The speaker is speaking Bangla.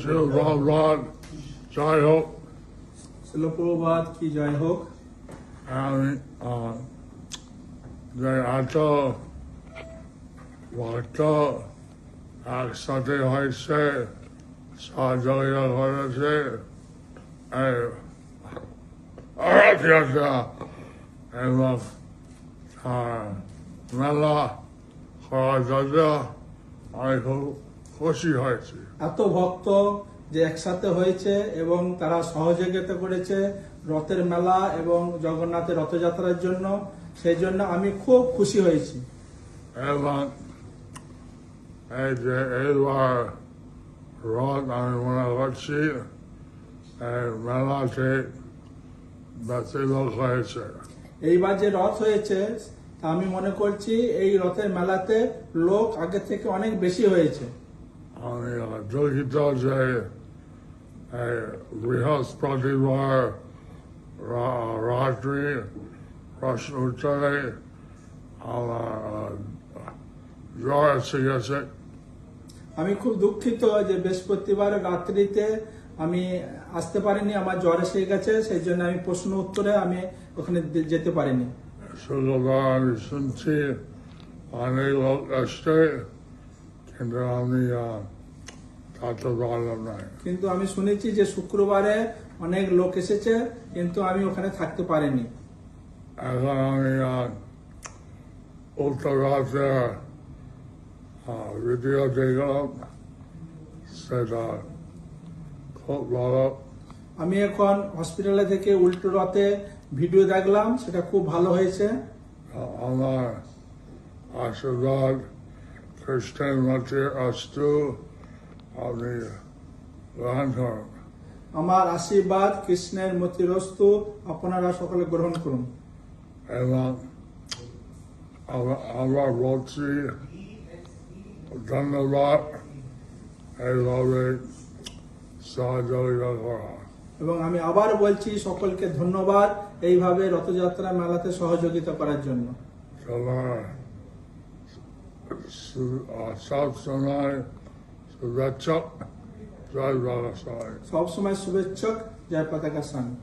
শিলপ্রভাত জয় হোক। শিলপ্রভাত কি জয় হোক। আমি যে এত ভক্ত একসাথে হয়েছে, সহযোগিতা করেছে এই রথযাত্রা এবং মেলা করার জন্য আমি খুব খুশি হয়েছি। এত ভক্ত যে একসাথে হয়েছে এবং তারা সহযোগিতা করেছে রথের মেলা এবং জগন্নাথের রথযাত্রার জন্য, সেই জন্য আমি খুব খুশি হয়েছি। এবং এই যে এইবার রথ আমি মনে করছি এই মেলাতে বেশি লোক হয়েছে। এইবার যে রথ হয়েছে তা আমি মনে করছি এই রথের মেলাতে লোক আগে থেকে অনেক বেশি হয়েছে। আমি দুঃখিত যে এই বৃহস্পতিবার রাত্রি প্রশ্ন উত্তরে আমার জ্বর এসে গেছে। আমি খুব দুঃখিত যে বৃহস্পতিবার রাত্রিতে আমি আসতে পারিনি, আমার জ্বর এসে গেছে, সেই জন্য আমি প্রশ্ন উত্তরে আমি ওখানে যেতে পারিনি। শুক্রবার আমি শুনছি অনেক লোক আসছে, কিন্তু আমি থাকতে পারলাম না। কিন্তু আমি শুনেছি যে শুক্রবারে অনেক লোক এসেছে, কিন্তু আমি ওখানে থাকতে পারিনি। এখন আমি উত্তররাতে ভিডিও দেখলাম, সেটা খুব ভালো। আমি এখন হসপিটালে থেকে উল্টো রথে ভিডিও দেখলাম, সেটা খুব ভালো হয়েছে। আমার আশীর্বাদ খ্রিস্টান মতে অস্তু, আপনি গ্রহণ করুন। আমার আশীর্বাদ কৃষ্ণের মতিরস্তু, আপনারা সকলে গ্রহণ করুন। এবং আমরা বলছি ধন্যবাদ এইভাবে সহযোগিতা করা। এবং আমি আবার বলছি সকলকে ধন্যবাদ এইভাবে রথযাত্রা মেলাতে সহযোগিতা করার জন্য। সব সময় শুভেচ্ছা, জয় বাবা। সব সময় শুভেচ্ছক, জয় পতাকা স্বামী।